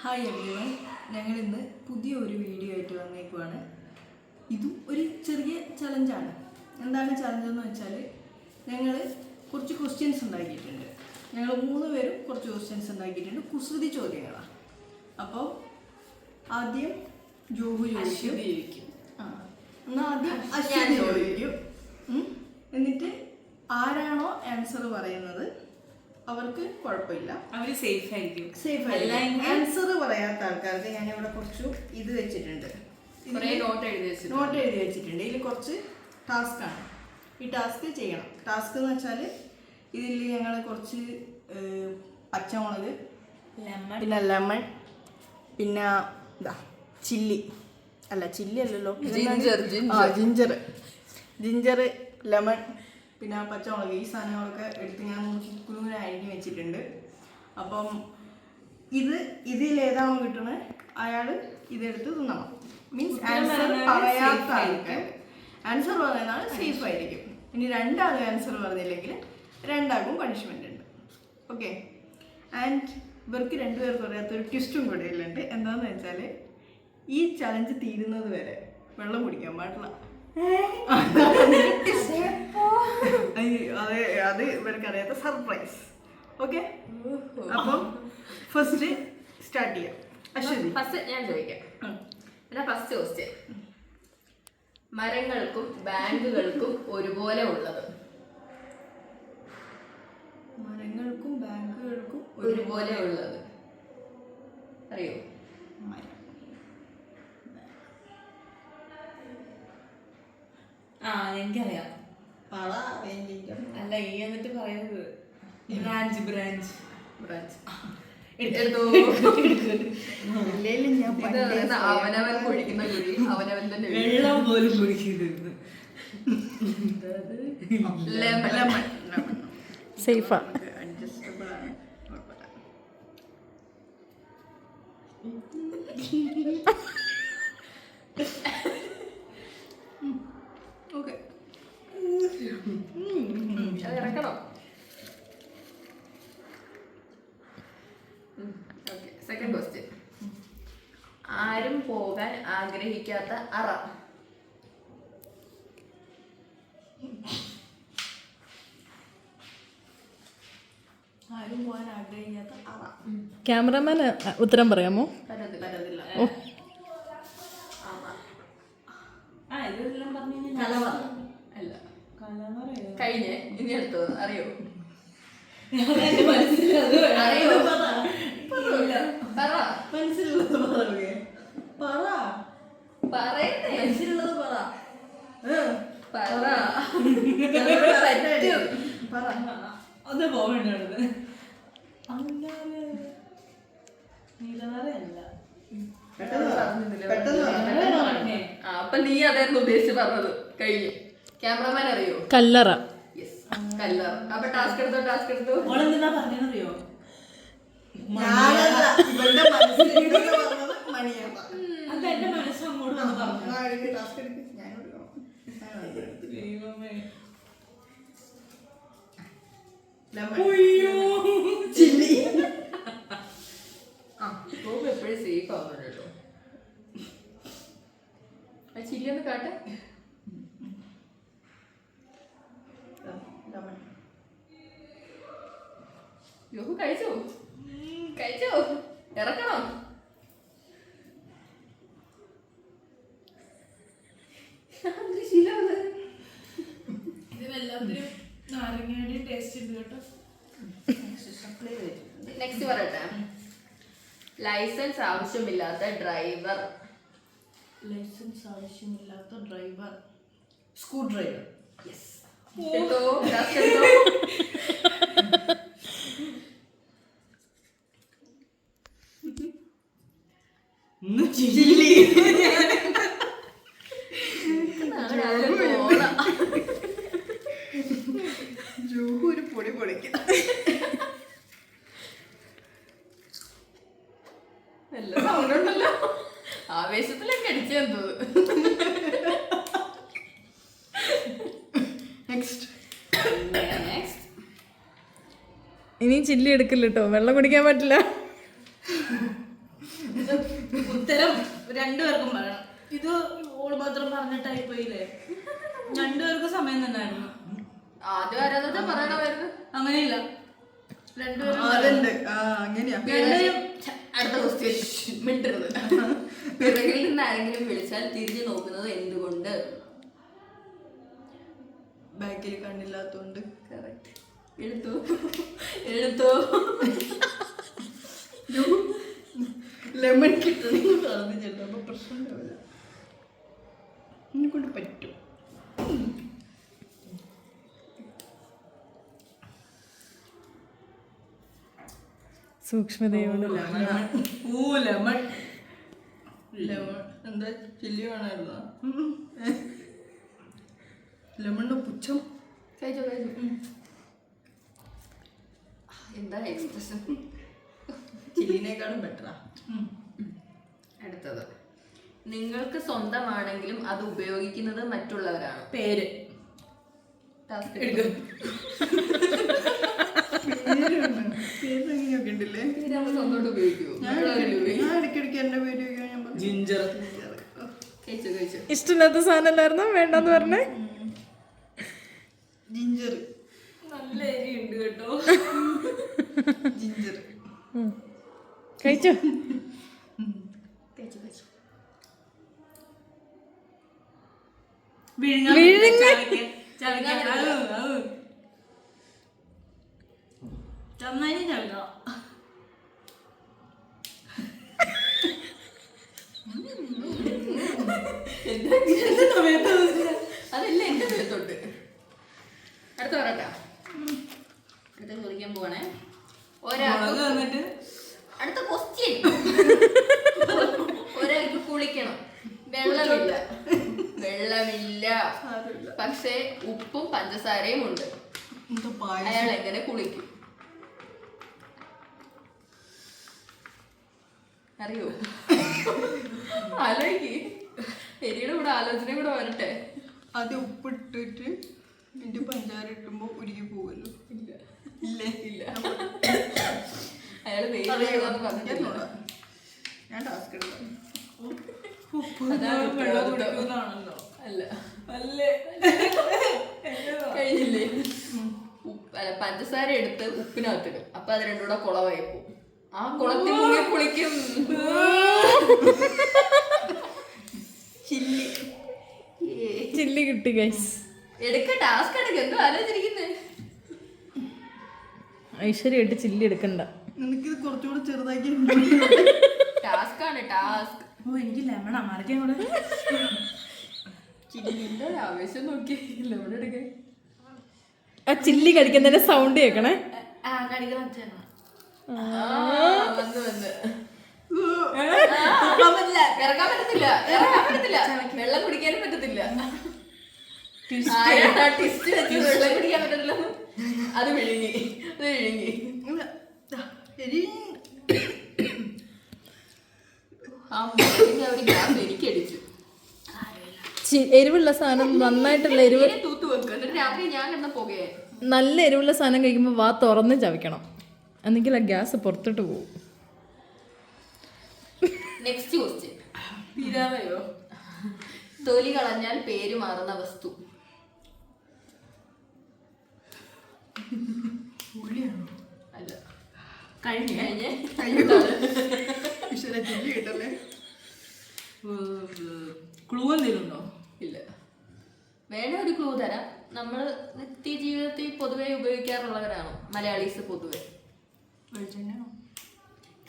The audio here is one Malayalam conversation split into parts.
ഹായ് എവരിവൺ, ഞങ്ങളിന്ന് പുതിയൊരു വീഡിയോ ആയിട്ട് വന്നേക്കുവാണ്. ഇതും ഒരു ചെറിയ ചലഞ്ചാണ്. എന്താണ് ചലഞ്ചെന്ന് വെച്ചാൽ ഞങ്ങൾ കുറച്ച് ക്വസ്റ്റ്യൻസ് ഉണ്ടാക്കിയിട്ടുണ്ട്. ഞങ്ങൾ 3 പേരും കുറച്ച് ക്വസ്റ്റ്യൻസ് ഉണ്ടാക്കിയിട്ടുണ്ട്. കുസൃതി ചോദ്യങ്ങളാണ്. അപ്പോൾ ആദ്യം ജോബു ചോദിക്കും. എന്നാൽ ആദ്യം അശ്വതി ചോദിക്കും. എന്നിട്ട് ആരാണോ ആൻസർ പറയുന്നത് അവർക്ക് കുഴപ്പമില്ല, അവർ സേഫ് ആയിരിക്കും. ആൻസർ പറയാത്ത ആൾക്കാർക്ക് ഞാനിവിടെ കുറച്ച് ഇത് വെച്ചിട്ടുണ്ട്, നോട്ട് എഴുതി വെച്ചിട്ടുണ്ട്. ഇതിൽ കുറച്ച് ടാസ്ക്കാണ്. ഈ ടാസ്ക് ചെയ്യണം. ടാസ്ക് എന്ന് വെച്ചാൽ ഇതിൽ ഞങ്ങൾ കുറച്ച് പച്ചമുളക്, പിന്നെ ലെമൺ, പിന്നെ ഇതാ ചില്ലി അല്ലല്ലോ ജിഞ്ചർ, ലെമൺ, പിന്നെ പച്ചമുളക്, ഈ സാധനങ്ങളൊക്കെ എടുത്ത് ഞാൻ കുനുകുന അരിഞ്ഞ് വെച്ചിട്ടുണ്ട്. അപ്പം ഇതിലേതാണോ കിട്ടുന്നത് അയാൾ ഇതെടുത്ത് തിന്നണം. മീൻസ് ആൻസർ പറയാത്ത ആൾക്ക് ആൻസർ പറയുന്ന ആൾ സേഫ് ആയിരിക്കും. ഇനി 2 ആൾ ആൻസർ പറഞ്ഞില്ലെങ്കിൽ 2 ആൾക്കും പണിഷ്മെൻ്റ് ഉണ്ട്. ഓക്കെ. ആൻഡ് ഇവർക്ക് 2 പേർക്ക് പറയാത്തൊരു ട്വിസ്റ്റും കൂടെ ഇല്ലുണ്ട്. എന്താണെന്ന് വെച്ചാൽ ഈ ചലഞ്ച് തീരുന്നത് വരെ വെള്ളം കുടിക്കാൻ പാടില്ല. അത് ഇവർക്കറിയാത്ത സർപ്രൈസ്. ഓക്കെ. അപ്പം ഫസ്റ്റ് സ്റ്റാർട്ട് ചെയ്യാം. അശ്വതി ഫസ്റ്റ് ഞാൻ ചോദിക്കാം. ഫസ്റ്റ് ക്വസ്റ്റ്യൻ, മരങ്ങൾക്കും ബാങ്കുകൾക്കും ഒരുപോലെ ഉള്ളത്. മരങ്ങൾക്കും ബാങ്കുകൾക്കും ഒരുപോലെ ഉള്ളത് അറിയോ? എനിക്കറിയാം. അല്ല, ഈ എന്നിട്ട് പറയുന്നത് ബ്രാഞ്ച് അവനവൻ കുഴിക്കുന്ന കുഴി അവനവൻ തന്നെ വെള്ളം പോലും കുടിക്കുന്നത്. സേഫാ. ഇറക്കണം. സെക്കൻഡ് ക്വസ്റ്റ്യൻ, ആരും പോകാൻ ആഗ്രഹിക്കാത്ത അറ. ആരും പോകാൻ ആഗ്രഹിക്കാത്ത അറ. ക്യാമറമാൻ ഉത്തരം പറയാമോ? പറ്റത്തില്ല. ഇതെല്ലാം പറഞ്ഞു കലവറ അല്ല. കഴിഞ്ഞേ, ഇനി അടുത്തോ അറിയോ? ഒന്ന് പോകേണ്ടത് അപ്പൊ നീ അതായിരുന്നു ഉദ്ദേശിച്ച് പറഞ്ഞത്. കഴിഞ്ഞ്. ക്യാമറമാൻ അറിയോ? കല്ലറ. കല്ലറ. അപ്പൊ ടാസ്ക് എടുത്തോ. ഓളെന്താ പറഞ്ഞറിയോ? അതെന്റെ മനസ്സ് അങ്ങോട്ട് വന്ന് പറഞ്ഞു. ചില്ലി. എപ്പോഴും സേഫ് ആവുന്നുണ്ട് കേട്ടോ. ചില്ലി ഒന്ന് കാട്ടെ. യോഹു കഴിച്ചോ? ഇറക്കണം. ഇതിനെല്ലാത്തിനും നാരങ്ങയുടെ ടേസ്റ്റ് ഉണ്ട് കേട്ടോ. നെക്സ്റ്റ് പറയട്ടെ, ലൈസൻസ് ആവശ്യമില്ലാത്ത ഡ്രൈവർ. Screw driver. എടുത്തോ. ചില്ലി. ജോഹു ഒരു പൊടി പൊടിക്കും. നല്ല സൗണ്ട് ഉണ്ടല്ലോ. ആവേശത്തിലൊക്കെ അടിച്ചെന്തോ. നെക്സ്റ്റ് ഇനി ചില്ലി എടുക്കില്ല കേട്ടോ, വെള്ളം കുടിക്കാൻ പറ്റില്ല. ഉത്തരം രണ്ടുപേർക്കും പറയണം. ഇത് ഓള് മാത്രം പറഞ്ഞിട്ടായി പോയില്ലേ? രണ്ടുപേർക്കും സമയം തന്നെയായിരുന്നു. ആദ്യം ആരാധന പറയണമായിരുന്നു. അങ്ങനെയില്ല, രണ്ടുപേരും അതുണ്ട്. അങ്ങനെയാ. അടുത്ത ക്വസ്റ്റ്യൻ മിണ്ടരുത്. പിറകിൽ നിന്ന് ആരെങ്കിലും വിളിച്ചാൽ തിരിഞ്ഞു നോക്കുന്നത് എന്തുകൊണ്ട്? ബാക്കിൽ കണ്ണില്ലാത്തോണ്ട്. കറക്റ്റ്. എടുത്തോ. ലെമൺ കിട്ടണമെന്ന് പറഞ്ഞിട്ടുണ്ട്. അപ്പൊ പ്രശ്നം ഉണ്ടാവില്ല. എന്നെ കൊണ്ട് പറ്റും. സൂക്ഷ്മതയോട് ലെമൺ ലെമൺ എന്താ ചില്ലി വേണമായിരുന്നോ? ലെമണിന്റെ പുച്ഛം. കഴിച്ചോ. എന്തായാലും പ്രശ്നം. ചില്ലിനേക്കാളും ബെറ്ററാ. അടുത്തത്, നിങ്ങൾക്ക് സ്വന്തമാണെങ്കിലും അത് ഉപയോഗിക്കുന്നത് മറ്റുള്ളവരാണ്. പേര് ടാസ്ക് പേര് എങ്ങനെയൊക്കെ ഉണ്ടല്ലേ? നമ്മൾ സ്വന്തമായിട്ട് ഉപയോഗിക്കുമോ? ഞാൻ ഇടയ്ക്കിടയ്ക്ക് എന്റെ പേര് ചോദിക്കാൻ ഞാൻ പറഞ്ഞു. ജിഞ്ചർ. കഴിച്ചോ. ഇഷ്ടമില്ലാത്ത സാധനം അല്ലായിരുന്നോ വേണ്ടെന്ന് പറഞ്ഞേ? ജിഞ്ചർ. നല്ല എരിയുണ്ട് കേട്ടോ. ജിഞ്ചർ. കഴിച്ചോ. ചന്നായി ചവിക്കാം. അതല്ല എന്റെ പേരത്തോട്ട്. അടുത്ത പറയട്ടാ. അടുത്ത ചോദിക്കാൻ പോവാണേ. വന്നിട്ട് അടുത്ത ക്വസ്റ്റ്യൻ. ഒരാൾക്ക് കുളിക്കണം, വെള്ളമില്ല, പക്ഷേ ഉപ്പും പഞ്ചസാരയും ഉണ്ട്. എന്താ പായസം? അയാൾ എങ്ങനെ കുളിക്കും? അറിയോ? ആലോചിക്ക്. എരിയുടെ കൂടെ ആലോചനയും കൂടെ വരട്ടെ. അത് ഉപ്പിട്ടിട്ട് പിന്നെ പഞ്ചാര ഇട്ടുമ്പോ ഉരുകി പോവല്ലോ. ഇല്ല. അയാള് പറഞ്ഞിട്ടുണ്ടോ? ഞാൻ ടാസ്ക് എടുക്കാം. വെള്ളം കുടിക്കുന്നതാണല്ലോ. അല്ല, അല്ലേ? കഴിഞ്ഞില്ലേ? അല്ല, പഞ്ചസാര എടുത്ത് ഉപ്പിനകത്തിടും. അപ്പൊ അത് രണ്ടും കൂടെ കുളമായി പോകും. ആ കുളത്തിൽ മുങ്ങി കുളിക്കും. ചില്ലി കിട്ടി ഗൈസ്. എടുക്ക, ടാസ്ക് എടുക്ക. എന്തോ ആലോചിച്ചിരിക്കുന്നേ. ഐശ്വര്യമായിട്ട് ചില്ലി എടുക്കണ്ട. നിനക്കിത് കുറച്ചുകൂടെ ചെറുതാക്കി. ടാസ്ക് ആണ്, ടാസ്ക്. ഓ, എനിക്ക് ലെമണാ മറിക്കാൻ കൂടെ. ചില്ലിന്റെ ഒരു ആവേശം നോക്കി. ലെമൺ എടുക്കേ. ആ ചില്ലി കടിക്കുന്നതിന്റെ സൗണ്ട് കേൾക്കണേ. ഇറക്കാൻ പറ്റത്തില്ല. വെള്ളം കുടിക്കാനും പറ്റത്തില്ല. ടിസ്റ്റ് വെച്ച് വെള്ളം കുടിക്കാൻ പറ്റത്തില്ല. അത് വിഴുങ്ങി. ആ ഒരു ഗ്യാസ് എനിക്കടിച്ചു. എരിവുള്ള സാധനം നന്നായിട്ടുള്ള എരിവ് തൂത്ത് വെക്കുക. എന്നിട്ട് രാത്രി ഞാൻ കിടന്ന പുകയെ. നല്ല എരിവുള്ള സാധനം കഴിക്കുമ്പോൾ വാ തുറന്ന് ചവയ്ക്കണം, എന്നെങ്കിൽ ആ ഗ്യാസ് പുറത്തോട്ട് പോകും. Next question. തീരാറയോ? തൊലി കളഞ്ഞാൽ പേര് മാറുന്ന വസ്തു. അല്ല, കഴിഞ്ഞേ. ചില്ലി കിട്ടല്ലേ? ക്ലൂ എന്തെങ്കിലും ഉണ്ടോ? ഇല്ല. വേണേ ഒരു ക്ലൂ തരാം. നമ്മൾ നിത്യ ജീവിതത്തിൽ പൊതുവെ ഉപയോഗിക്കാറുള്ളവരാണോ മലയാളീസ്? പൊതുവെ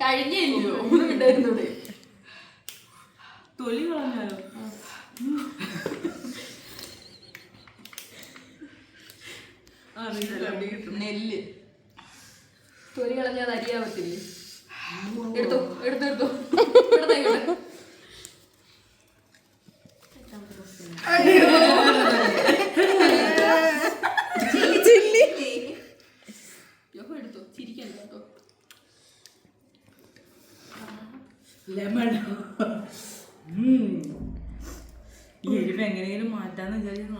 കഴിഞ്ഞല്ലോ. ഒന്നും ഉണ്ടായിരുന്നൂടെ? തൊലി കളഞ്ഞാലോ? നെല്ല്. തൊലി കളഞ്ഞാൽ അരിയാവത്തില്ലേ? എടുത്തോ. എടുത്തോ, ചിരിക്കണ്ട കേട്ടോ. ലെമൺ. ഈ എരിവ് എങ്ങനെയെങ്കിലും മാറ്റാന്ന് വിചാരിച്ചു.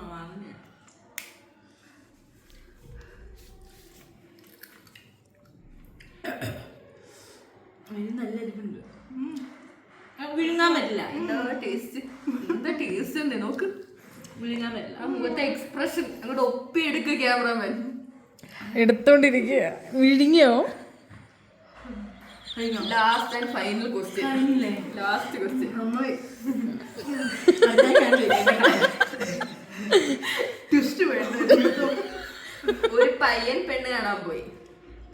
അതിന് നല്ല എരിവുണ്ട്. വിഴുങ്ങാൻ പറ്റില്ല. എന്താ ടേസ്റ്റ്, എന്താ ടേസ്റ്റ് ഉണ്ട് നോക്ക്. വിഴുങ്ങാൻ പറ്റില്ല. ആ മുഖത്തെ എക്സ്പ്രഷൻ അങ്ങോട്ട് ഒപ്പി എടുക്കുക ക്യാമറമാൻ. എടുത്തോണ്ടിരിക്കുക. വിഴുങ്ങിയോ? Last and final question. കഴിഞ്ഞില്ലേ? Last question. ട്വിസ്റ്റ് വേണ്ട. ഒരു പയ്യൻ പെണ്ണ് കാണാൻ പോയി.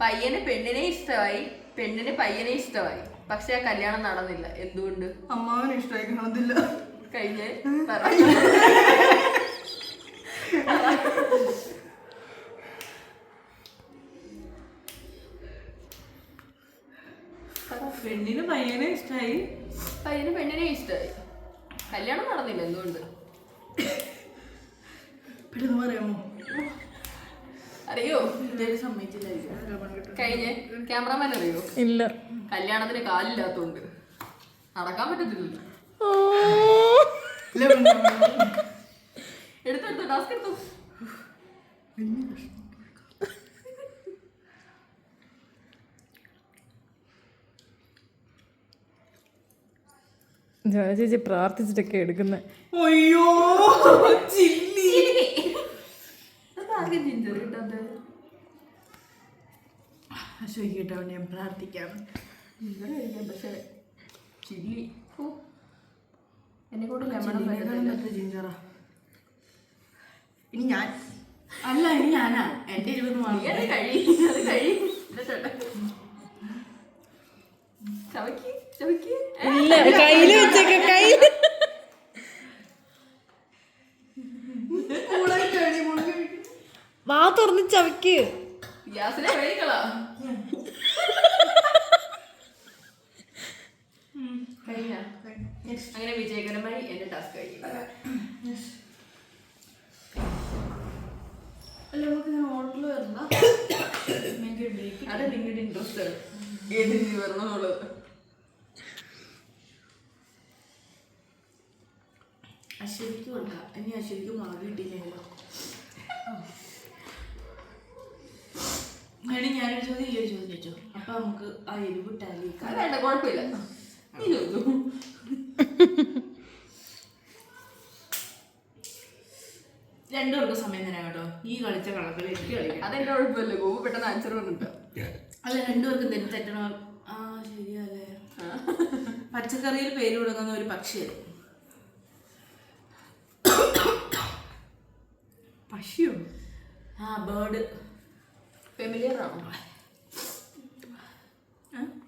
പയ്യന് പെണ്ണിനെ ഇഷ്ടമായി, പെണ്ണിന് പയ്യനെ ഇഷ്ടമായി. പക്ഷെ ആ കല്യാണം നടന്നില്ല. എന്തുകൊണ്ട്? അമ്മാവനെ ഇഷ്ടമായി കാണത്തില്ല. കഴിഞ്ഞ് പറ. പെണ്ണിന് പയ്യനെ ഇഷ്ടമായി, പയ്യന് പെണ്ണിനെ ഇഷ്ടമായി, കല്യാണം നടന്നില്ല. എന്തുകൊണ്ട്? പെട്ടെന്ന് പറയാമോ? അറിയോ? ഇതുവരെ സമ്മതിച്ചില്ലായിരിക്കും. കഴിഞ്ഞ് ക്യാമറമാൻ അറിയോ? ഇല്ല. കല്യാണത്തിന് കാലില്ലാത്തോണ്ട് നടക്കാൻ പറ്റത്തില്ലല്ലോ. എടുത്തെടുത്തു, ടാസ്ക് എടുത്തു. ജോന ചേച്ചി പ്രാർത്ഥിച്ചിട്ടൊക്കെ എടുക്കുന്നത്. അയ്യോ ചില്ലി. അതാകെ ജിഞ്ചർ കിട്ടാത്ത അശ്വയ്ക്ക് ഞാൻ പ്രാർത്ഥിക്കാം. ജിഞ്ചർ കഴിക്കാം, പക്ഷെ ചില്ലി എന്നെ കൊണ്ട് ലെമൺ ജിഞ്ചറാ. ഇനി ഞാൻ അല്ല, ഇനി ഞാനാ. എന്റെ 20 മാർക്ക്. അത് കഴിയും, അത് കഴിയും. ചവയ്ക്ക് ചവയ്ക്ക്. ഇല്ല, കയ്യില് വെച്ചേക്ക. കയ്യില് വാ തുറന്ന് ചവയ്ക്ക്. ഗ്യാസിനെ കഴിക്കളാ. കഴിഞ്ഞ അങ്ങനെ വിജയകരമായി എന്റെ ടാസ്ക് കഴിയും. അല്ല, നമുക്ക് ഹോട്ടൽ വരണ്ട. അത് നിങ്ങളുടെ ഇൻട്രസ്റ്റ് ആണ്, ഏത് രീതി വരണം എന്നുള്ളത്. അശ്വതിക്ക് കൊണ്ട ഇനി അശ്വതിക്ക് മാറി കിട്ടിയില്ലല്ലോ. വേണി ഞാനൊരു ചോദ്യം ഈ ഒരു ചോദ്യം ചോദിച്ചോ. അപ്പൊ നമുക്ക് ആ എരിവ് ടാലി. അത് വേണ്ട, കുഴപ്പമില്ല. നീ ചോദിച്ചു. രണ്ടുപേർക്ക് സമയം തരാം കേട്ടോ. ഈ കളിച്ച കള്ളക്കളി എനിക്ക് കളിക്കാം. അതെന്റെ കുഴപ്പമില്ല. ഗോപു പെട്ടെന്ന് ആൻസർ പറഞ്ഞിട്ട്. അല്ല, രണ്ടുപേർക്കും എന്തെങ്കിലും തെറ്റണോ? ആ ശരിയല്ലേ. പച്ചക്കറിയിൽ പേര് കൊടുക്കുന്ന ഒരു പക്ഷിയല്ലേ? പശിയോ? ആ ബേർഡ്. ഫെമിലിയർ ആണോ?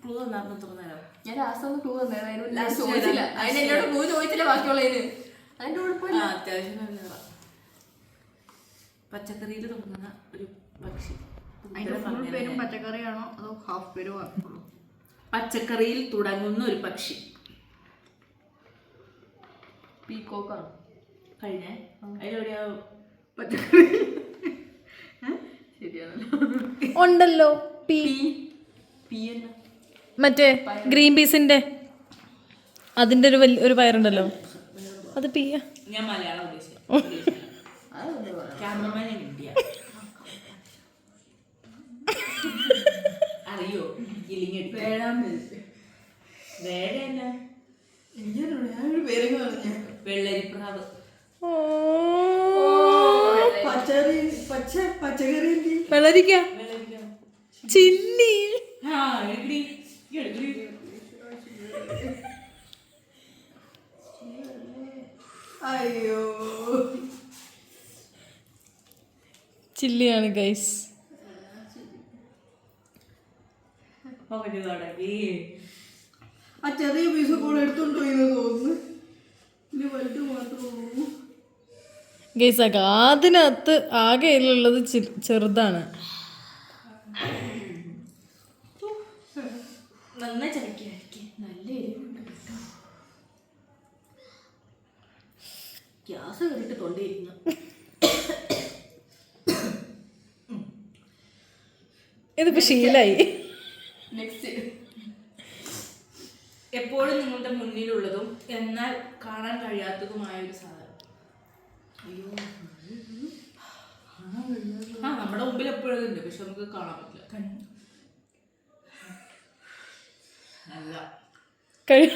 ക്ലൂ തന്നായിരുന്നു ഇത്ര നേരം. ഞാൻ ലാസ്റ്റ് ഒന്ന് ക്ലൂ തന്നെ Last ചോദിച്ചില്ല. ഏതാ? അതിന് എന്നോട് ക്ലൂ ചോദിച്ചില്ല ബാക്കിയുള്ളതിന്. അതിന്റെ ആ കുഴപ്പമില്ല. അത്യാവശ്യം നല്ല പച്ചക്കറിയിൽ തുടങ്ങുന്ന ഒരു പക്ഷി. അതിന്റെ ഫുൾ പേരും പച്ചക്കറിയാണോ അതോ ഹാഫ് പേരും ആക്കുള്ളൂ? പച്ചക്കറിയിൽ തുടങ്ങുന്ന ഒരു പക്ഷി. പീക്കോക്കാണ്. കഴിഞ്ഞേ അതിലെവിടെയാ പച്ചക്കറി ശരിയാണല്ലോ. ഉണ്ടല്ലോ. പി. പി എന്ന് മറ്റേ ഗ്രീൻ പീസിന്റെ അതിന്റെ ഒരു പയറുണ്ടല്ലോ, അത് പിയ. ഞാൻ മലയാളം ഉദ്ദേശിച്ചത്. അതൊന്നും പറയാം. ക്യാമറമാൻ ഇന്ത്യ അറിയോ? വേടയല്ല, ഞാനൊരു പേരൊക്കെ പറഞ്ഞ വെള്ളരിപ്രാവ്. പച്ചക്കറി വെള്ളരിക്ക, ചില്ലി. ആ എടുക്കടി എടുക്കടി. അയ്യോ ചില്ലിയാണ് ഗൈസ്. ഒരു കടക്കി ആ ചെറിയ പീസ് കൂടെ എടുത്തോണ്ട് പോയി തോന്നുന്നു. ഇനി വലുത് മാത്രമേ. ഗൈസ് അതിനകത്ത് ആകെ ഉള്ളത് ചെറുതാണ്. നന്നായി ചരക്കി നല്ല എരിവുണ്ട്. ഗ്യാസ് കയറിയിട്ട് തൊണ്ടയിരിക്കുന്നു. ഇതിപ്പോ ശീലായി. നെക്സ്റ്റ്. എപ്പോഴും നിങ്ങളുടെ മുന്നിലുള്ളതും എന്നാൽ കാണാൻ കഴിയാത്തതുമായ ഒരു സാധനം. അയ്യോ, ആ നമ്മുടെ മുമ്പിൽ എപ്പോഴും ഉണ്ട്, പക്ഷെ നമുക്ക് കാണാൻ പറ്റില്ല. അല്ല കഴി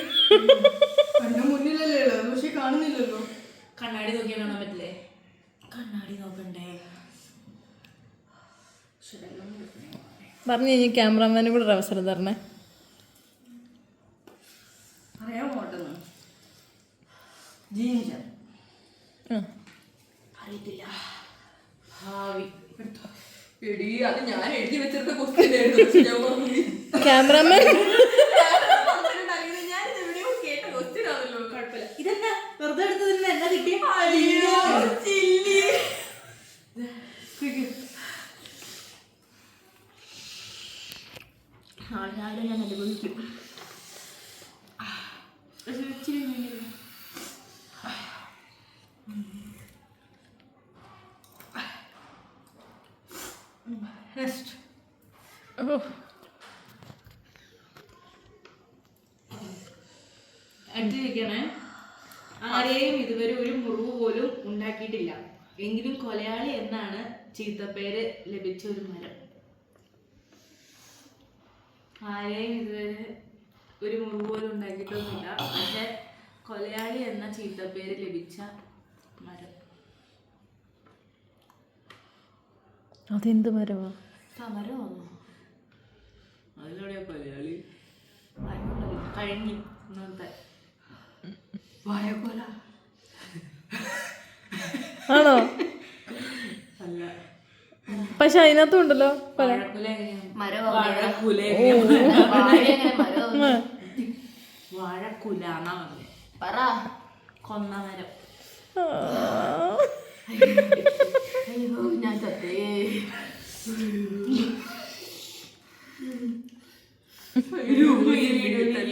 കാണുന്നില്ലല്ലോ. കണ്ണാടി നോക്കിയാൽ കാണാൻ പറ്റില്ലേ? കണ്ണാടി നോക്കണ്ടേ? പറഞ്ഞു കഴിഞ്ഞാൽ ക്യാമറാമാനും കൂടെ ഒരു അവസരം തരണേ. അറിയാമോ ഓട്ടെന്ന്? ജീൻസ് അറിയത്തില്ല. ഭാവി എടി അത് ഞാൻ എഴുതി വെച്ചിരുന്ന ക്വസ്റ്റ്യൻ ആയിരുന്നു. ക്യാമറാമാൻ ഞാൻ എവിടെയോ കേട്ട ക്വസ്റ്റ്യൻ ആണല്ലോ. കുഴപ്പമില്ല. ഇതെന്നാ വെറുതെ എടുത്തതിന് എന്നാ കിട്ടിയ? ആൾക്കാരെ ഞാൻ അനുഭവിക്കും. നെക്സ്റ്റ് അടുത്തിരിക്കണേ. ആരെയും ഇതുവരെ ഒരു മുറിവ് പോലും ഉണ്ടാക്കിയിട്ടില്ല, എങ്കിലും കൊലയാളി എന്നാണ് ചീത്തപ്പേര് ലഭിച്ച ഒരു മരം. ആരെയും ഇതുവരെ ഒരു മുറിവ് പോലും ഉണ്ടാക്കിയിട്ടൊന്നുമില്ല, പക്ഷെ കൊലയാളി എന്ന ചീത്തപ്പേര് ലഭിച്ച മരം. അതെന്ത് മരവാ? സമരമാണോ? അതിലൂടെയാ കൊലയാളി കഴിഞ്ഞു ഇന്നത്തെ വാഴക്കൊല. ആണോ? അല്ല. പക്ഷെ അതിനകത്തും ഉണ്ടല്ലോ കൊല. വാഴക്കുല എങ്ങനെയാണ്? മരം വാഴക്കുല എന്നാ പറഞ്ഞത്. പറ. കൊന്ന മരം. അയ്യോ ഞാൻ ചത്തേ.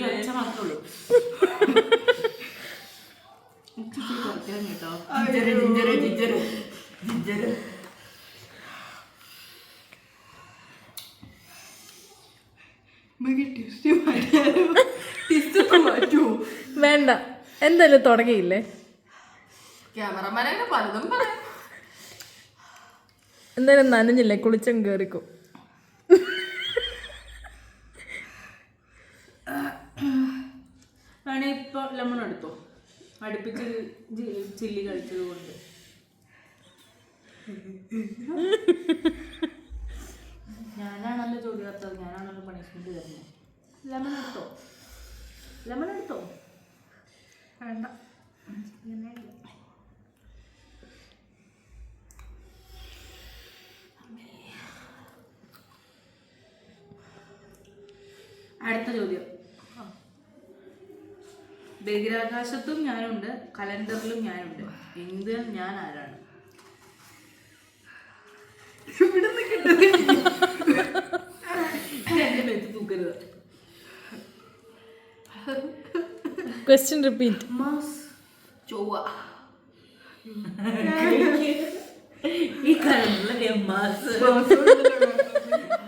ഒച്ച മാത്രമേ ഉള്ളൂ. കേട്ടോ ജിഞ്ചറ് ജിഞ്ചറ് ജിഞ്ചറ് ജിഞ്ചറ്. വേണ്ട, എന്തായാലും തുടങ്ങിയില്ലേ. ക്യാമറമാനെ പലതും പറയാം. എന്തായാലും നനഞ്ഞില്ലേ, കുളിച്ചും കേറിക്കും. വേണേ ഇപ്പൊ ലെമൺ എടുത്തോ, അടുപ്പിച്ച് ചില്ലി കഴിച്ചത് കൊണ്ട്. ഞാനാണല്ലോ ചോദ്യാർത്ഥം, ഞാനാണല്ലോ പണിഷ്മെന്റ് തരുന്നത്. ലെമൺ എടുത്തോ, ലെമൺ എടുത്തോ. വേണ്ട. അടുത്ത ചോദ്യം. ബഹിരാകാശത്തും ഞാനുണ്ട്, കലണ്ടറിലും ഞാനുണ്ട്, എന്ത് ഞാൻ ആരാണ്? എന്റെ നെറ്റ് തൂക്കരുത്. Question repeat. മാസ് ചൊവ്വ. ഈ കലണ്ടറിലെ മാസം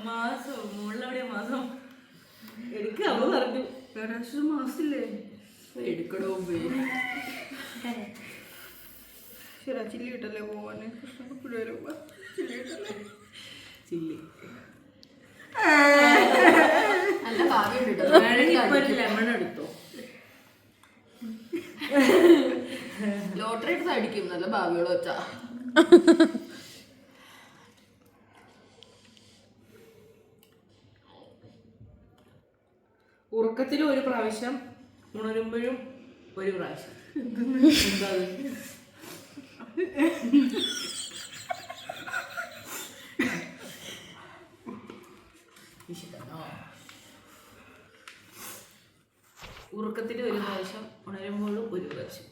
മാസം മുകളിലെവിടെ മാസം എടുക്കുക? അവ പറഞ്ഞു ഏകദേശം മാസമില്ലേ? എടുക്കണോ ശരി, ചില്ലി കിട്ടല്ലേ പോവാന്? പിള്ളേരുമ്പോ ചില്ലി കിട്ടല്ലേ? ചില്ലി. നല്ല ഭാഗ്യം വേണമെങ്കിൽ ഇപ്പൊ ഒരു ലെമൺ എടുത്തോ. ലോട്ടറി എടുത്ത് അടിക്കും, നല്ല ഭാഗ്യമുള്ള വെച്ചാ. ഉറക്കത്തിലും ഒരു പ്രാവശ്യം, ഉണരുമ്പോഴും ഒരു പ്രാവശ്യം. എന്താ അത്? ഉറക്കത്തിൽ ഒരു പ്രാവശ്യം, ഉണരുമ്പോഴും ഒരു പ്രാവശ്യം.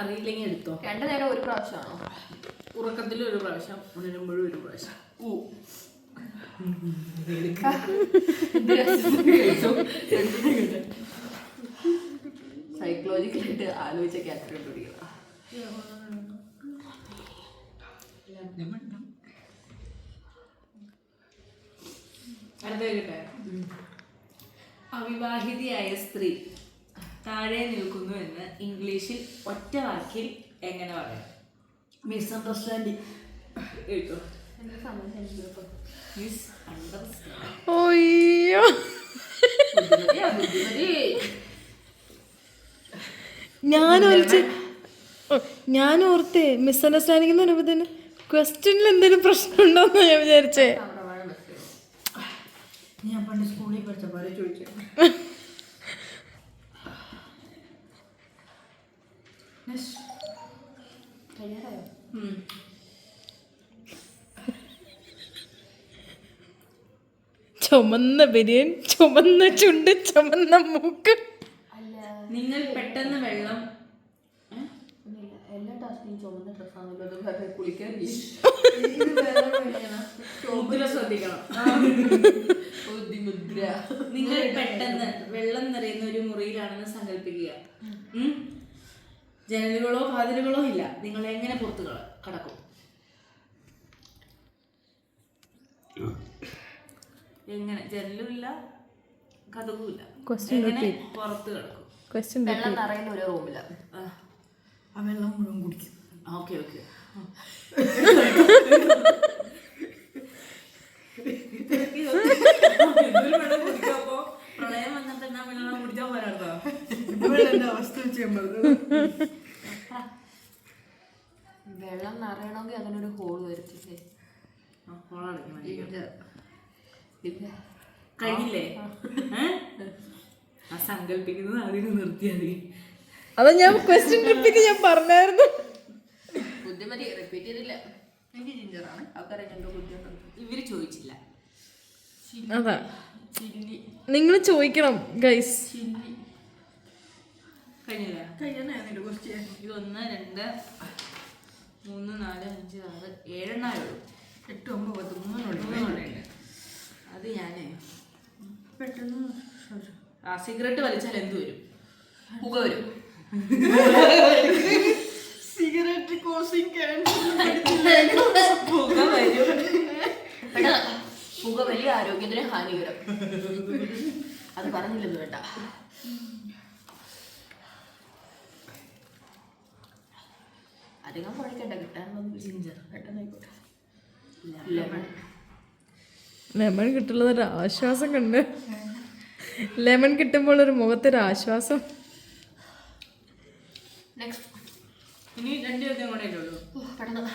അറിയില്ലെങ്കിൽ എടുത്തോ. രണ്ടു നേരം ഒരു പ്രാവശ്യമാണോ? ഉറക്കത്തിൽ ഒരു പ്രാവശ്യം, ഉണരുമ്പോഴും ഒരു പ്രാവശ്യം. സൈക്കോളജിക്കലായിട്ട് ആലോചിച്ച ക്യാരക്ടർ കണ്ടുപിടിക്കുക. അടുത്ത കേട്ടെ. അവിവാഹിതയായ സ്ത്രീ താഴെ നിൽക്കുന്നു എന്ന് ഇംഗ്ലീഷിൽ ഒറ്റ വാക്കിൽ എങ്ങനെ പറയാം? മിസ്അണ്ടർസ്റ്റാൻഡിങ്. എഴുതോ. Misunderstand. ഓയ്യോ, ഞാൻ ഓർത്തേ മിസ്അണ്ടർസ്റ്റാൻഡിംഗ് എന്ന് പറയുമ്പോ തന്നെ ക്വസ്റ്റ്യനിൽ എന്തെങ്കിലും പ്രശ്നമുണ്ടോന്ന് ഞാൻ വിചാരിച്ചേ. ഞാൻ പണ്ട് സ്കൂളിൽ പഠിച്ചപ്പോൾ ചോദിച്ചു. ചുമന്ന ബിരിയാണി, ചുമന്ന ചുണ്ട്, ചുമന്ന മൂക്ക്. നിങ്ങൾ പെട്ടെന്ന് വെള്ളം എല്ലാ ടാസ്കിനും ചുമന്ന ഡ്രസ്സാണല്ലോ കുളിക്കാൻ. ശ്രദ്ധിക്കണം. നിങ്ങൾ പെട്ടെന്ന് വെള്ളം നിറയുന്ന ഒരു മുറിയിലാണെന്ന് സങ്കല്പിക്കുക. ജനലുകളോ വാതിലുകളോ ഇല്ല. നിങ്ങൾ എങ്ങനെ പുറത്ത് കടക്കും? എങ്ങനെ? ജനലും ഇല്ല, കതകും ഇല്ല. എങ്ങനെ പുറത്ത് കിടക്കും? വെള്ളം നിറയുന്ന ഒരു റൂമില്ല. ആ വെള്ളം മുഴുവൻ കുടിക്കും. Okay okay. പ്രളയം വന്നിട്ട് എന്നാ വെള്ളം കുടിച്ചാൽ പോരാട്ടോ. എന്റെ അവസ്ഥ വെച്ച് വെള്ളം നിറയണമെങ്കിൽ അതിനൊരു ഹോൾ വരത്തില്ലേ? കഴിഞ്ഞില്ലേ? ആ സങ്കല്പിക്കുന്നത് അതിന് നിർത്തിയാൽ മതി. അതാ ഞാൻ ക്വസ്റ്റ്യൻ റിപ്പീറ്റ് ഞാൻ പറഞ്ഞായിരുന്നു. ബുദ്ധിമതി റിപ്പീറ്റ് ചെയ്തില്ല. എനിക്ക് ജിഞ്ചറാണ് ആൾക്കാരെ എന്തോ ബുദ്ധിമുട്ട്. ഇവര് ചോദിച്ചില്ല. അതാ നിങ്ങൾ ചോദിക്കണം ഗൈസ്. കഴിഞ്ഞില്ലേ? കഴിയാനായിരുന്നു ക്വസ്റ്റ്യൻ. ഇത് 1 2 3 4 5 6 7 എണ്ണായുള്ളൂ. 8 9 10 3 അത് ഞാനേ പെട്ടെന്ന് സിഗരറ്റ് വലിച്ചാൽ എന്ത് വരും? പുക വരും. സിഗരറ്റ് കോസിങ് പുക വരും. പുക വലിയ ആരോഗ്യത്തിന് ഹാനികരം. അത് പറഞ്ഞില്ലെന്ന് വേണ്ട. അധികം പഠിക്കണ്ട, കിട്ടാനുള്ളത് ജിഞ്ചർ പെട്ടെന്നായിക്കോട്ടെ. ലെമൺ കിട്ടുള്ളത് ഒരു ആശ്വാസം കണ്ട്. ലെമൺ കിട്ടുമ്പോൾ ഒരു മുഖത്തൊരു ആശ്വാസം. നെക്സ്റ്റ് ഇനി 2 ചോദ്യം കൂടെ ഉള്ളൂ. പെട്ടെന്ന്.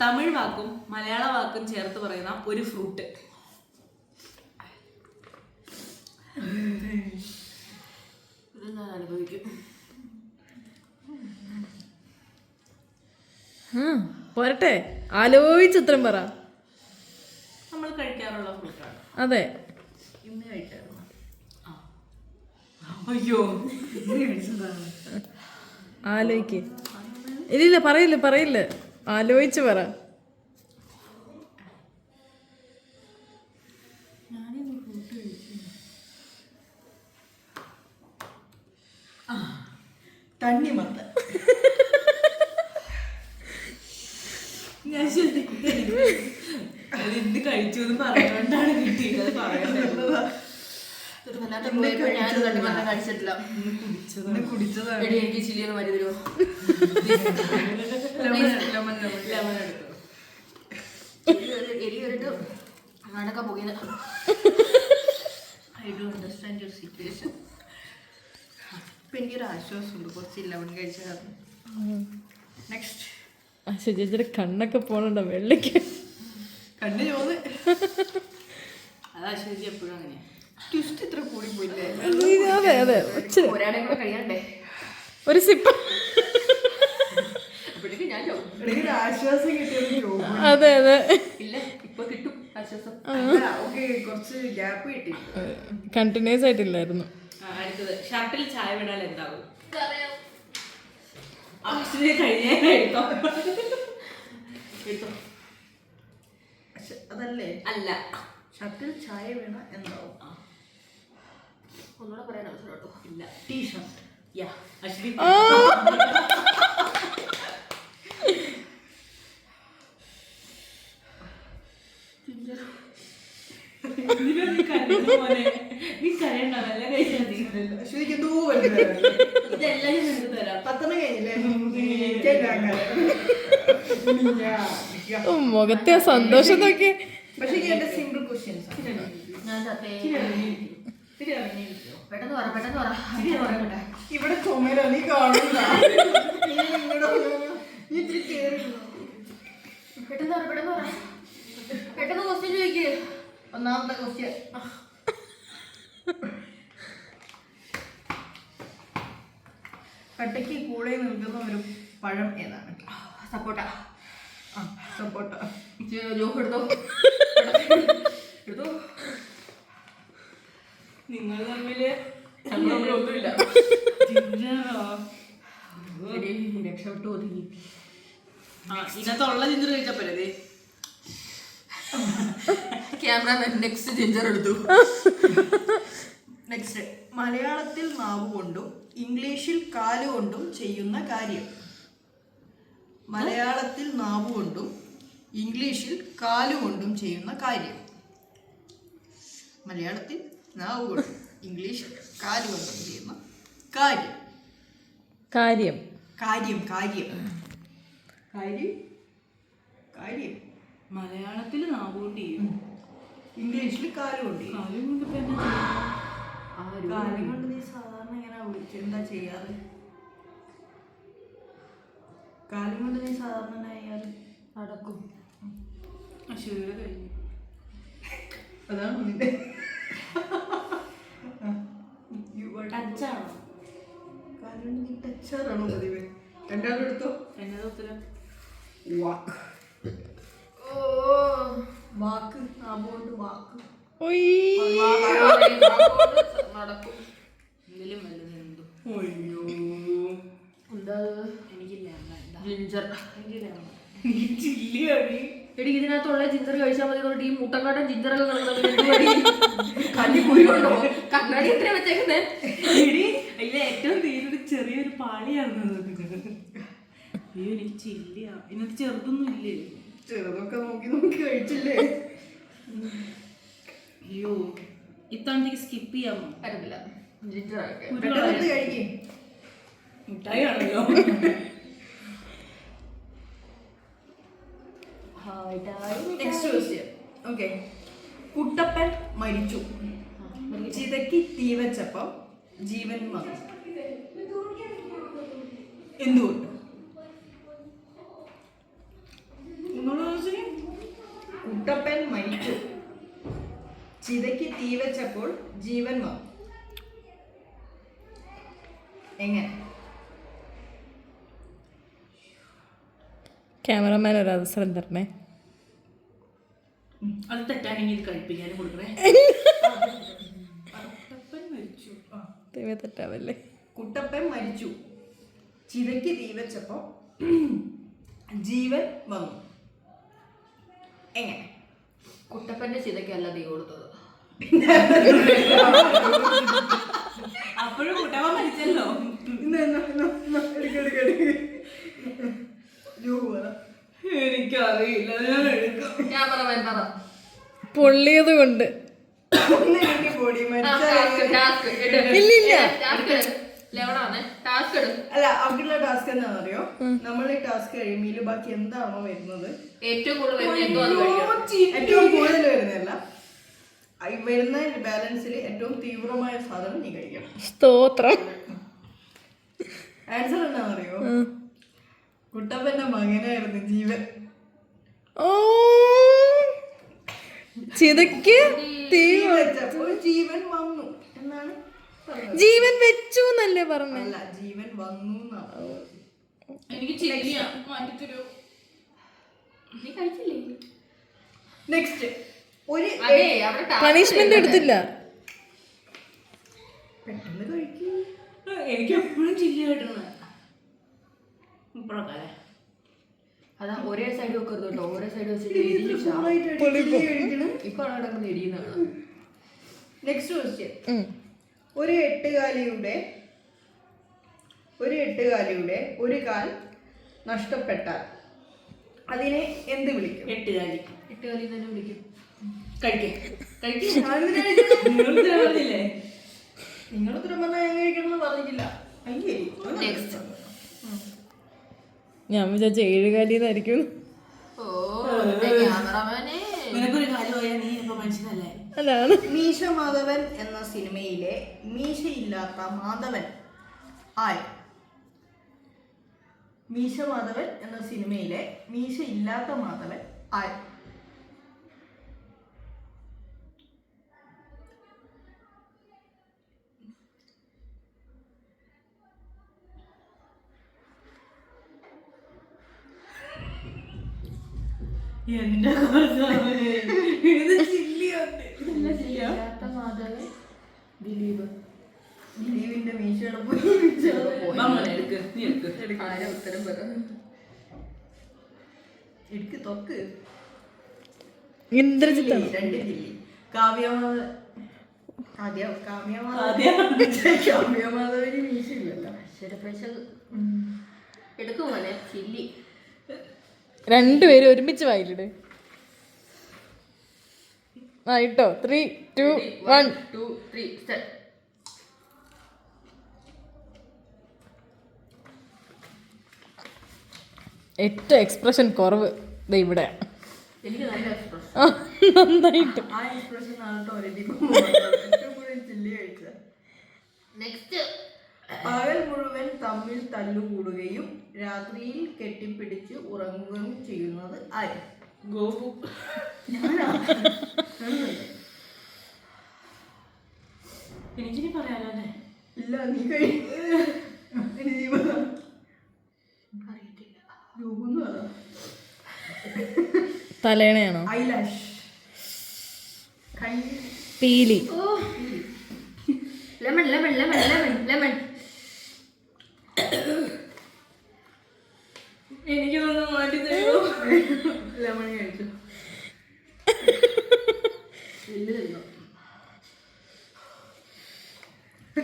തമിഴ് വാക്കും മലയാള വാക്കും ചേർത്ത് പറയുന്ന ഒരു ഫ്രൂട്ട്. ഇത് ഞാൻ അനുഭവിക്കും. പോരട്ടെ, ആലോചിച്ച് ഉത്തരം പറ. നമ്മൾ കഴിക്കാറുള്ള ഫ്രൂട്ടാണ്. അതെ, ഇന്ന് കഴിച്ചായിരുന്നു. അയ്യോ, ആലോചിക്ക്. ഇല്ല പറയില്ല ആലോചിച്ച് പറ. തണ്ണിമത്തൻ. ഞാൻ എന്ത് കഴിച്ചു എന്ന് പറഞ്ഞുകൊണ്ടാണ് കിട്ടിയത്. അത് പറയണ്ടത്. ഞാൻ തണ്ണിമത്തൻ കഴിച്ചിട്ടില്ല. കുടിച്ചതാണ്. എടി എനിക്ക് ചില്ലിയൊന്ന് മതി തരുമോ? ലെമൺ എടുത്തു. എരി വരട്ട് നടക്കാൻ പോകുന്നത്. I do understand your situation. ഇപ്പം എനിക്കൊരു ആശ്വാസമുണ്ട് കുറച്ച് ലെമൺ കഴിച്ച കാരണം. നെക്സ്റ്റ്. ചേച്ചിയുടെ കണ്ണൊക്കെ പോണുണ്ടോ വെള്ളിക്ക്? കണ്ണ് ചോന്ന്. അതാ ശരി, എപ്പോഴും അങ്ങനെയാ. ട്വിസ്റ്റ് ഇത്ര കൂടി പോയില്ലേ? അതെ ഒരാളെ കൂടെ കഴിയണ്ടേ? ഒരു സിപ്പ്. അപ്പോഴേക്കും ഞാൻ എനിക്കൊരു ആശ്വാസം കിട്ടിയത് ചോദിക്കും. അതെ ഇല്ല, ഇപ്പൊ കിട്ടും ആശ്വാസം. ഓക്കെ, കുറച്ച് ഗ്യാപ്പ് കിട്ടി. കണ്ടിന്യൂസ് ആയിട്ടില്ലായിരുന്നു. അടുത്തത്, ഷർട്ടിൽ ചായ വിടാൽ എന്താകും? അക്ഷരെ കഴിഞ്ഞേ എടുത്തോ. അതല്ലേ അല്ല, ഷർട്ടിൽ ചായ വീണ എന്താവും? ഒന്നുകൂടെ പറയാൻ അവസരം കേട്ടോ. ഇല്ല, ടീഷർട്ട്. യാ, അശ്വതി. നീ കരയണ്ട, നല്ല കഴിച്ചാൽ മതി. അശ്വതിക്ക് എന്തോ വലിയ ഇതെല്ലാം ഞാൻ നിനക്ക് തരാം. 10 കഴിഞ്ഞില്ലേ? മുഖത്തെ ആ സന്തോഷം നോക്കി. പക്ഷേ എന്റെ സിമ്പിൾ ക്വസ്റ്റ്യൻസ്. ഞാൻ സത്യം ഇത്തിരി ഇറങ്ങിയിരിക്കോ? പെട്ടെന്ന് പറ പെട്ടെന്ന് പറ പറയട്ടെ. ഇവിടെ ചുമര നീ കാണുന്നില്ല. നീ ഇത്തിരി കേറി പെട്ടെന്ന് പറ പെട്ടെന്ന് പറ പെട്ടെന്ന് ക്വസ്റ്റ്യൻ ചോദിക്ക്. ഒന്നാമത്തെ ക്വസ്റ്റ്യൻ. കട്ടയ്ക്ക് കൂടെ നിൽക്കുന്ന ഒരു പഴം ഏതാണ്? സപ്പോട്ട. സപ്പോട്ട. ജോക്ക് എടുത്തോ എടുത്തോ. നിങ്ങൾ തമ്മില് ഒന്നുമില്ല. ജിഞ്ചറോ? രക്ഷപ്പെട്ടു ഒതുങ്ങി. ഇതിനകത്തുള്ള ജിഞ്ചർ കഴിച്ചപ്പോഴേ ക്യാമറമാൻ നെക്സ്റ്റ് ജിഞ്ചർ എടുത്തു. നെക്സ്റ്റ്, മലയാളത്തിൽ നാവ് കൊണ്ടും ഇംഗ്ലീഷിൽ കാലുകൊണ്ടും ചെയ്യുന്ന കാര്യം. മലയാളത്തിൽ നാവ് കൊണ്ടും ഇംഗ്ലീഷിൽ കാലുകൊണ്ടും ചെയ്യുന്ന കാര്യം. മലയാളത്തിൽ നാവ് കൊണ്ടും ഇംഗ്ലീഷിൽ കാലുകൊണ്ടും ചെയ്യുന്ന കാര്യം. കാര്യം കാര്യം കാര്യം കാര്യം കാര്യം. മലയാളത്തിൽ നാവുകൊണ്ട് ചെയ്യും, ഇംഗ്ലീഷിൽ കാലുകൊണ്ട് ചെയ്യും. കാലും കൊണ്ട് ഇപ്പൊ എന്നാ ചെയ്യാ? കാലം കൊണ്ട് നീ സാധാരണ ഇങ്ങനെ എന്താ ചെയ്യാറ്? കാലം കൊണ്ട് നീ സാധാരണ ചെയ്യാറ് നടക്കും. ശരി കഴിഞ്ഞു. അതാണ് നിന്റെ ടച്ചാണോ? കാലം കൊണ്ട് നീ ടച്ചാറാണോ പതിവ്? രണ്ടാളും എടുത്തോ. എന്നതാ ഉത്തരം? വാക്ക്. വാക്ക്. നാവുകൊണ്ട് വാക്ക്. നടക്കും. എന്തെങ്കിലും വല്ലതും എന്തോ. അയ്യോ, എന്താ എനിക്കില്ല ജിഞ്ചർ. ചില്ലിയാണ്. എടി ഇതിനകത്തുള്ള ജിഞ്ചർ കഴിച്ചാൽ മതി തൊട്ട് ഈ മുട്ടക്കാട്ടൻ ജിഞ്ചറൊക്കെ കണ്ണി കുഴിയുണ്ടോ? കണ്ണാടി എത്ര വെച്ചേക്കുന്നേ? അതിൽ ഏറ്റവും തീരൊരു ചെറിയൊരു പാളിയാണ്. അയ്യോ എനിക്ക് ചില്ലിയാ. ഇതിനകത്ത് ചെറുതൊന്നും ഇല്ലേ? ചെറുതൊക്കെ നോക്കി നോക്കി കഴിച്ചില്ലേ? അയ്യോ ഇത്തവണത്തേക്ക് സ്കിപ്പ് ചെയ്യാമോ? പറ്റത്തില്ല. ജിഞ്ചർ പെട്ടെന്ന് കഴിക്കേ. മിഠായി ആണല്ലോ. Next question. ഓക്കെ, കുട്ടപ്പൻ മരിച്ചു. ചിതയ്ക്ക് തീ വെച്ചപ്പം ജീവൻ വന്നു. എന്തുകൊണ്ട്? കുട്ടപ്പൻ മരിച്ചു. ചിതയ്ക്ക് തീ വെച്ചപ്പോൾ ജീവൻ വന്നു. എങ്ങനെ? ക്യാമറമാൻ ഒരു അവസരം തരണേ. അത് തെറ്റാണെങ്കിൽ ഇത് കഴിപ്പിക്കാനും കൊടുക്കണേ. കുട്ടപ്പൻ മരിച്ചു. ദൈവം തെറ്റാവല്ലേ. കുട്ടപ്പൻ മരിച്ചു. ചിതയ്ക്ക് തീ വെച്ചപ്പോൾ ജീവൻ വന്നു. എങ്ങനെ? കുട്ടപ്പന്റെ ചിതയ്ക്കല്ല തീ കൊടുത്തത്. അപ്പോഴും കുട്ടപ്പൻ മരിച്ചല്ലോ. എനിക്കറിയില്ല, ഞാൻ എടുക്കാം. ക്യാമറമാൻ പറ. പൊള്ളിയത് കൊണ്ട് ഒന്നില്ലെങ്കിൽ പൊടി അല്ല. അവർക്കുള്ള ടാസ്ക് എന്താണെന്നറിയോ? നമ്മൾ ഈ ടാസ്ക് കഴിയുമ്പോൾ ബാക്കി എന്താണോ വരുന്നത്, ഏറ്റവും കൂടുതൽ വരുന്ന എന്തോ അത് കഴിക്കണം. ഏറ്റവും കൂടുതൽ വരുന്നതല്ല, വരുന്ന ബാലൻസിൽ ഏറ്റവും തീവ്രമായ സാധനം നീ കഴിക്കണം. സ്തോത്രം. ആൻസർ എന്താണെന്നറിയോ? കുട്ടപ്പന്റെ മകനായിരുന്നു ജീവൻ. ഓ, ചിതയ്ക്ക് തീ വെച്ചപ്പോൾ ജീവൻ വന്നു എന്നാണ് പറഞ്ഞത്. ജീവൻ വെച്ചു എന്നല്ലേ പറഞ്ഞത്? അല്ല, ജീവൻ വന്നു എന്നാണ്. എനിക്ക് ചില്ലിയാ മാറ്റിത്തരൂ. നീ കഴിച്ചില്ലേ? നെക്സ്റ്റ്, ഒരു അതെ അവിടെ പണിഷ്മെന്റ് എടുത്തില്ല. പെട്ടെന്ന് കഴിക്കും. എനിക്ക് എപ്പോഴും ചില്ലി കിട്ടണ ഇപ്പഴൊക്കെ. അതാ ഒരേ സൈഡ് വെക്കരുത് കേട്ടോ. ഒരേ സൈഡ് വെച്ചിട്ട് ഇപ്പൊ അവിടെ ഇടിയുന്നതാണ്. Next question. ഒരു എട്ടുകാലിയുടെ ഒരു കാൽ നഷ്ടപ്പെട്ടാൽ അതിനെ എന്ത് വിളിക്കും? എട്ടുകാലി. എട്ടുകാലി തന്നെ വിളിക്കും. കഴിക്കേ കഴിക്കേ. നിങ്ങൾ ഉത്തരം പറഞ്ഞാൽ ഞാൻ കഴിക്കണമെന്ന് പറഞ്ഞില്ല. അയ്യേ. നെക്സ്റ്റ്. ഞാൻ വിചാരിച്ച 7 കാലിന്നായിരിക്കും. ഓ ക്യാമറമാനെ നിനക്കൊരു കാര്യം പോയാൽ നീ ഇപ്പൊ മനുഷ്യനല്ലേ? അതാണ്. മീശ മാധവൻ എന്ന സിനിമയിലെ മീശയില്ലാത്ത മാധവൻ ആര്? മീശ മാധവൻ എന്ന സിനിമയിലെ മീശയില്ലാത്ത മാധവൻ ആര്? എന്റെ ഇത് ചില്ലിയുണ്ട്. മാധവൻ ദിലീപ്. ദിലീപിന്റെ മീശയുടെ എടുക്ക്, നീ എടുക്ക്. ആരാ ഉത്തരം പറ? എടുക്ക് തൊക്ക്. ഇന്ദ്രജിത്താണ്. 2 ജില്ലി. കാവ്യമാധവന് മീശയില്ലല്ലോ. എടുക്കും മോനെ ചില്ലി. രണ്ടുപേരും ഒരുമിച്ച് വായിലിട്. ആയിട്ടോ 3, 2, 1. 2, 3 start. ഏറ്റവും എക്സ്പ്രഷൻ കുറവ് ദേ ഇവിടെ. എനിക്ക് നല്ല എക്സ്പ്രഷൻ. നന്നായിട്ട്. ആ എക്സ്പ്രഷൻ ആൾട്ടോ ചില്ലി കഴിച്ച. നെക്സ്റ്റ്. പകൽ മുഴുവൻ തമ്മിൽ തല്ലുകൂടുകയും രാത്രിയിൽ കെട്ടിപ്പിടിച്ച് ഉറങ്ങുകയും ചെയ്യുന്നത് ആര്? ഗോപു. എനിക്കിനി പറയാലോ അല്ലേ? ഇല്ല, നീ തലേണയാണോ? ഐലാഷ്. പീലി. Lemon lemon lemon lemon lemon. എനിക്കൊന്ന് മാറ്റി തരുമോ? ലെമൺ കഴിച്ചു.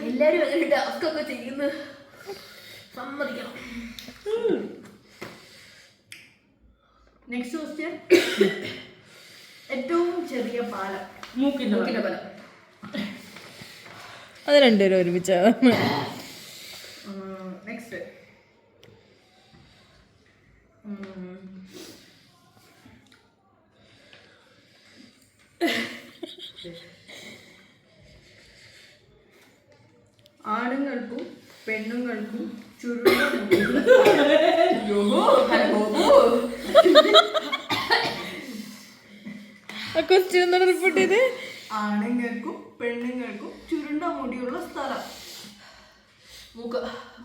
എല്ലാരും അങ്ങനെ ടാസ്ക് ഒക്കെ ചെയ്യുന്നു, സമ്മതിക്കണം. Next question. ഏറ്റവും ചെറിയ പാലം. മൂക്കിന്റെ ബലം. അത് രണ്ടുപേരും ഒരുമിച്ചാണ്. നെക്സ്റ്റ്. ആണുങ്ങൾക്കും പെണ്ണുങ്ങൾക്കും ചുരുണ്ട ക്വസ്റ്റ്യൻ എന്താണ് റിപ്പോർട്ട് ചെയ്ത്? ആണുങ്ങൾക്കും പെണ്ണുങ്ങൾക്കും ചുരുണ്ട മുടിയുള്ള സ്ഥലം.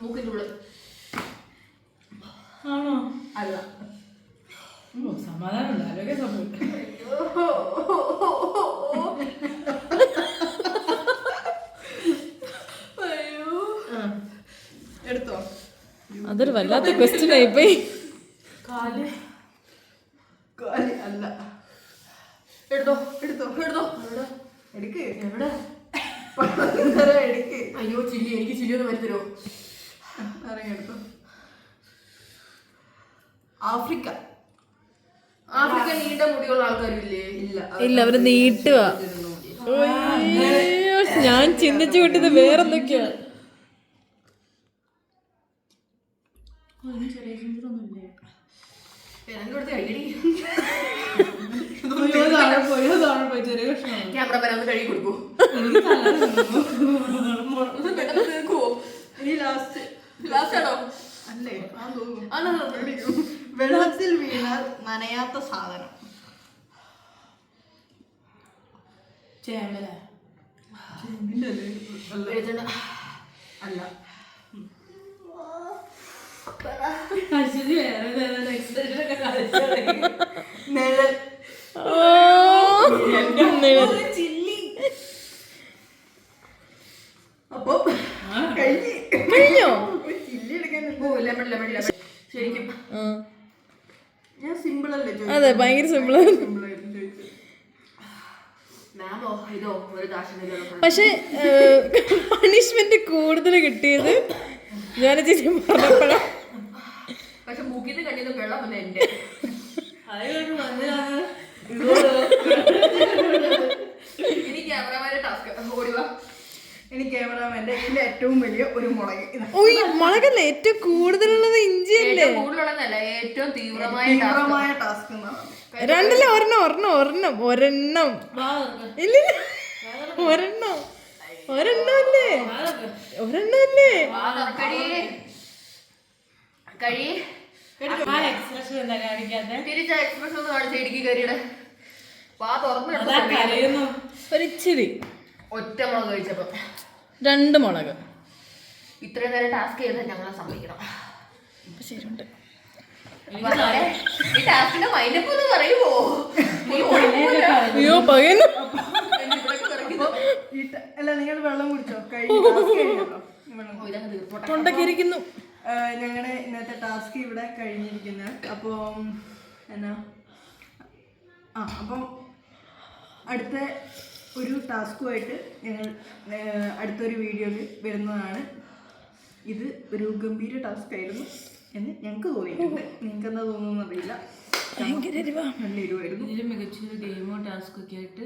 മൂക്കിന്റെ ഉള്ളിൽ. ആണോ? അല്ല. സമാധാനം ആരോഗ്യ സംഭവം. എടുത്തോ. അതൊരു വല്ലാത്ത ക്വസ്റ്റ്യൻ ആയിപ്പോയി. കാല്. കാല് അല്ല. എടുത്തോ എടുത്തോ. എടുത്തോ. എടുക്ക്. എവിടെ? എടുക്ക്. അയ്യോ ചില്ലി, എനിക്ക് ചില്ലി ഒന്ന് വരുത്തരോ? ഇറങ്ങിയെടുത്തോ. ആഫ്രിക്ക. ആഫ്രിക്ക നീണ്ട മുടിയുള്ള ആൾക്കാരില്ലേ? ഇല്ല, അവര് നീട്ടുക. ഞാൻ ചിന്തിച്ചു വിട്ടത് വേറെന്തൊക്കെയാ. ചെറിയ ചിന്തൊന്നുമില്ലേ? രണ്ടിടത്ത് കഴുകി. പോയി ചെറിയ കഷ്ണം. ക്യാമറ പരാന്ന് കഴുകി കൊടുക്കൂ. എനിക്ക് തല പെട്ടെന്ന് തീർക്കുവോ? ഇനി ലാസ്റ്റ്. ലാസ്റ്റ് ആണോ? അല്ലേ? ആ തോന്നുന്നു. ആണോ? വെള്ളത്തിൽ വീണാൽ നനയാത്ത സാധനം. ചേമ്പല. വെളിച്ചെണ്ണ. അല്ല. അശ്വതി വേറെ എക്സ്റ്റൻഷനൊക്കെ കളിച്ചാൽ നിഴൽ. ചില്ലി. അപ്പൊ കഴിഞ്ഞോ? ചില്ലി എടുക്കാൻ ലെമൺ ലെമൺ ലെമൺ. ശരിക്കും ഞാൻ സിമ്പിൾ അല്ലേ അതെ, ഭയങ്കര സിമ്പിൾ. സിമ്പിൾ ആയിരുന്നു ചോദിച്ചത്. മാമോ ഇതോ ഒരു ദാക്ഷിണ്യം. പക്ഷെ പണിഷ്മെന്റ് കൂടുതൽ കിട്ടിയത് ഞാൻ ചേച്ചി പറഞ്ഞപ്പോഴാ. പക്ഷെ മൂക്കിന്ന് കണ്ണിന്ന് വെള്ളം വന്ന എന്റെ. അതുകൊണ്ട് വന്നതാണ്. ഇനി ക്യാമറമാന്റെ ടാസ്ക്. ഓടിവാ. ഇനി ക്യാമറാമാന്റെ ഇതിന്റെ ഏറ്റവും വലിയ ഒരു മുളക്. മുളകല്ലേ ഏറ്റവും കൂടുതലുള്ളത്? ഇഞ്ചിയല്ലേ? ഏറ്റവും കൂടുതലുള്ളതല്ല, ഏറ്റവും തീവ്രമായ തീവ്രമായ ടാസ്ക് എന്നാണ്. രണ്ടല്ല, ഒരെണ്ണം ഒരെണ്ണം ഒരെണ്ണം ഒരെണ്ണം ഇല്ലില്ല, ഒരെണ്ണം ഒരെണ്ണം അല്ലേ, ഒരെണ്ണം അല്ലേ. എക്സ്പ്രഷൻ എന്താ കാണിക്കാതെ തിരിച്ച എക്സ്പ്രഷൻ ഒന്ന് കാണിച്ച ഇടുക്കി കരിയുടെ വാ തുറന്നു കരയുന്നു. ഒരിച്ചിരി, ഒറ്റ മുളക് കഴിച്ചപ്പോ 2 മുളക്. ഇത്രയും നേരം ടാസ്ക് ചെയ്താൽ ഞങ്ങളെ സമ്മതിക്കണം. ശരിയുണ്ട്. ഈ ടാസ്കിന്റെ മൈൻഡപ്പ് ഒന്ന് പറയുമോ? അയ്യോ പകയുന്നു. അല്ല, നിങ്ങൾ വെള്ളം കുടിച്ചോ? കഴിഞ്ഞല്ലോ. തൊണ്ടൊക്കെ ഇരിക്കുന്നു. ഞങ്ങളുടെ ഇന്നത്തെ ടാസ്ക് ഇവിടെ കഴിഞ്ഞിരിക്കുന്നത്. അപ്പം എന്നാ അപ്പം അടുത്ത ഒരു ടാസ്കുമായിട്ട് ഞങ്ങൾ അടുത്തൊരു വീഡിയോയിൽ വരുന്നതാണ്. ഇത് ഒരു ഗംഭീര ടാസ്ക് ആയിരുന്നു എന്ന് ഞങ്ങൾക്ക് തോന്നിയിട്ടുണ്ട്. നിങ്ങൾക്ക് എന്താ തോന്നുന്നു അറിയില്ല. നല്ല എരിവായിരുന്നു. ഇതിലും മികച്ചൊരു ഗെയിമോ ടാസ്ക് ഒക്കെ ആയിട്ട്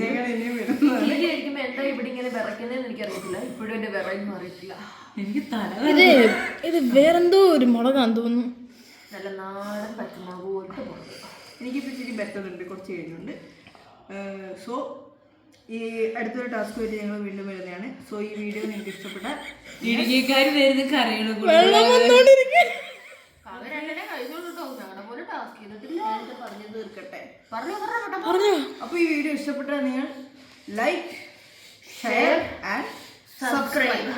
ഞങ്ങൾ ഇനിയും വരുന്നതാണ്. കഴിക്കുമ്പോ എന്താ ഇവിടെ ഇങ്ങനെ വിറയ്ക്കുന്നതെന്ന് എനിക്കറിയത്തില്ല. ഇപ്പോഴും എന്റെ വിറയൊന്നും അറിയത്തില്ല. എനിക്ക് തല ഇത് വേറെന്തോ ഒരു മുളകാന്ന് തോന്നുന്നു. നല്ല നാടൻ പച്ചമുളക് പോലത്തെ മുളക്. എനിക്കിപ്പോൾ ഇച്ചിരി ബെറ്റർ ഉണ്ട്, കുറച്ച് കഴിഞ്ഞുണ്ട്. സോ ഈ അടുത്തൊരു ടാസ്ക് ആയിട്ട് ഞങ്ങൾ വീണ്ടും വരുന്നതാണ്. സോ ഈ വീഡിയോ നിങ്ങൾക്ക് ഇഷ്ടപ്പെട്ടാൽ ഇടുക്കിക്കാര് വരുന്ന കരയണം. വെള്ളം വന്നോണ്ടിരിക്കും. അവരെന്നെ കഴിച്ചോളൂ കേട്ടോ. ഞങ്ങളുടെ പോലെ ടാസ്ക് ചെയ്തിട്ടില്ല. പറഞ്ഞു തീർക്കട്ടെ. പറഞ്ഞോ. അപ്പോൾ ഈ വീഡിയോ ഇഷ്ടപ്പെട്ടാൽ നിങ്ങൾ like, share and subscribe.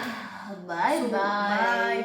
Bye bye. By.